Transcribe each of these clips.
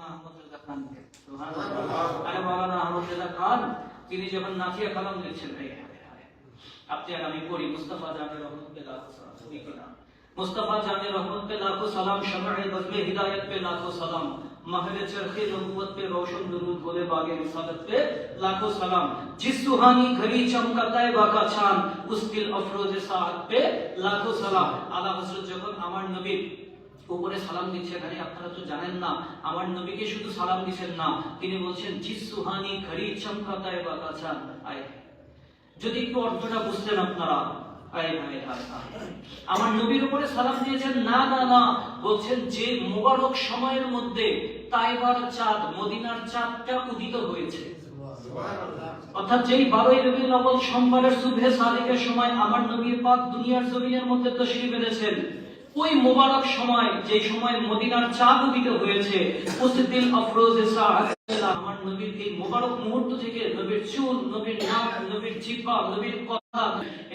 মাওলানা আহমদ রেজা খানকে। সুবহানাল্লাহ। আরে মাওলানা আহমদ রেজা খান তিনি যখন নাথিয়া কালাম লিখছেন, আপনি আর আমি পড়ি, মুস্তাফা জানের রহমত पे लाखों सलाम, পড়ি কিনা? मुस्तफा जाने रहमत पे लाखों सलाम, शमअ बज़्म हिदायत पे लाखों सलाम, महल चरखे नबूवत पे रोशन दुरूद बोले बागे रिसालत पे लाखों सलाम, जिस सुहानी घड़ी चमका तैयबा का चांद, उस दिल अफरोज साहत पे लाखों सलाम। आला हजरत যখন আমার নবী উপরে সালাম দিচ্ছে, এখানে আপনারা তো জানেন না আমার নবীকে শুধু সালাম দিবেন না, তিনি বলছেন জিস সুহানি ঘড়ি চমকা তৈবা কা চাঁদ। আয় যদি একটু অর্থটা বুঝতেন আপনারা, আমার নবীর উপরে সালাম দিয়েছেন না না না, বলছেন যে মোবারক সময়ের মধ্যে তাইবার চাঁদ, মদিনার চাঁদটা উদিত হয়েছে, অর্থাৎ যেই 12 রবিউল আউয়াল সোমবারের সুবহে সাদিকের সময় আমার নবী পাক দুনিয়ার জমিনের মধ্যে তশরিফ এনেছেন, ওই মোবারক সময় যে সময় মদিনার চাঁদ উদিত হয়েছে, উস দিল আফরোজে সাআত, আমার নবীর এই মোবারক মুহূর্ত থেকে নবীর চুল, নবীর নাক, নবীর জিহ্বা, নবীর কথা,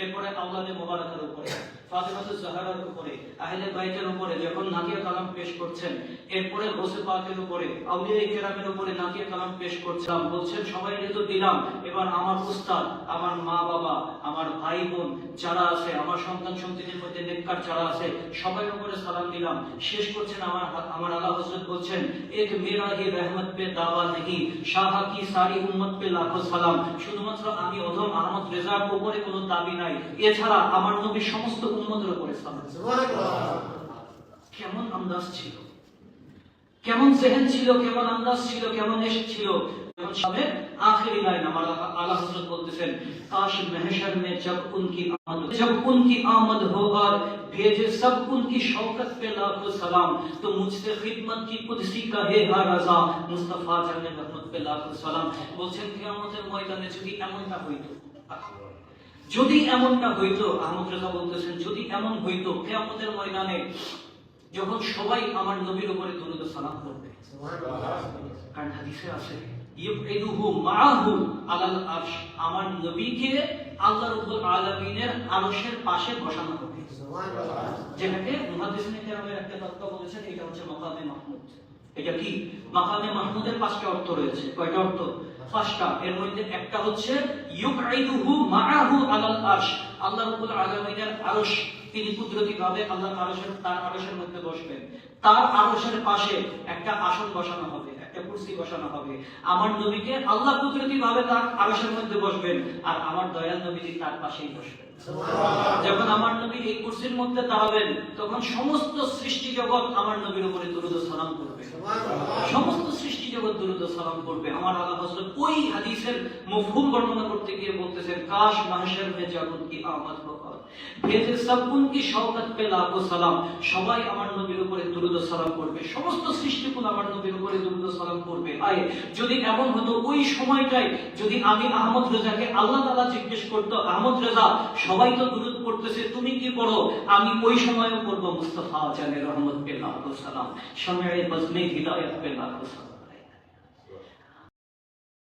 এরপরে আওলাদে মোবারকের উপরে, ফাতেমাতুজ জাহরার উপরে, আহলে বাইতের উপরে যখন নাকিয়া কালাম পেশ করছেন, এরপরে গৌসে পাকের উপরে, আউলিয়ায়ে কেরামের উপরে নাকিয়া কালাম পেশ করছেন, বলছেন সবাইকে তো দিলাম, এবার আমার উস্তাদ, আমার মা বাবা, আমার ভাই বোন যারা আছে, আমার সন্তান সন্ততির মধ্যে নেককার যারা আছে, সবার উপরে সালাম দিলাম। শেষ করছেন আমার আলা হযরত বলছেন, এক মেরা হি রহমত পে দাওয়া नहीं, শাহ কি সারি উম্মত পে লাখো সালাম, শুধুমাত্র আমি অধম আহমদ রেজার উপরে কোনো দাবি নাই, এছাড়া আমার নবী সমস্ত উম্মতের উপরে সালাম। সুবহানাল্লাহ। কেমন আন্দাজ ছিল, কেমন জেহেন ছিল, কেমন আন্দাজ ছিল, কেমন ইশক ছিল। যেমন সামনে আখেরি লাইন আমার আলা হযরত বলতেছেন, কাশ महशर में जब उनकी आमद हो और भेजे सब उनकी शौकत पे लाखों सलाम, तो मुझसे खिदमत की कुदसी का है हर रजा, मुस्तफा जाने रहमत पे लाखों सलाम। বলছেন কিয়ামতের ময়দানে যদি এমনটা হইতো, যদি এমনটা হইতো, আহমদ রেজা বলতেছেন যদি এমন হইতো কিয়ামতের ময়দানে যখন সবাই আমার নবীর উপরে দরুদ ও সালাম করবে, কারণ হাদিসে আছে ইউইদুহু মাআহু আলাল আরশ, আমার নবীকে আল্লাহ রাব্বুল আলামিনের আরশের পাশে বসানো হবে, সুবহানাল্লাহ। যেটাকে মুহাদ্দিসিনে কেরামের একটা তত্ত্ব বলেছেন, এটা হচ্ছে মাকামে মাহমুদ। এটা কি? মাকামে মাহমুদের 5টা অর্থ রয়েছে। কয়টা অর্থ? 5টা। এর মধ্যে একটা হচ্ছে ইউইদুহু মাআহু আলাল আরশ, আল্লাহ রাব্বুল আলামিনের আরশ, তিনি কুদরতিভাবে আল্লাহর আরশের, তার আরশের মধ্যে বসবেন, তার আরশের পাশে একটা আসন বসানো হবে, একটা কুরসি বসানো হবে, আমার নবীকে আল্লাহ কুদরতিভাবে তার আরশের মধ্যে বসবেন, আর আমার দয়াল নবীজি তার পাশেই বসবেন। সুবহানাল্লাহ। যখন আমার নবী এই কুরসির মধ্যে দাঁড়াবেন, তখন সমস্ত সৃষ্টি জগৎ আমার নবীর উপরে দরুদ ও সালাম করবে, সুবহানাল্লাহ। সমস্ত সৃষ্টি জগৎ দরুদ ও সালাম করবে। আমার আলা হযরত ওই হাদিসের মফহুম বর্ণনা করতে গিয়ে বলতেছেন, কাশ মাহশর মে জব উনকি আমদ হো ভেজে সব উনকি শওকত পে লাখো সালাম, সবাই আমার নবীর উপরে দরুদ ও সালাম করবে, সমস্ত সৃষ্টিকুল আমার নবীর উপরে দরুদ ও সালাম করবে। আয় যদি এমন হতো ওই সময়টায়, যদি আমি আহমদ রেজাকে আল্লাহ তাআলা জিজ্ঞেস করতো, আহমদ রেজা সবাই তো দরুদ পড়তেছে, তুমি কি পড়ো? আমি ওই সময়ও পড়বো মুস্তাফা জানে রহমত পে লাখো সালাম, শমএ বজমে হিদায়াত পে লাখো সালাম।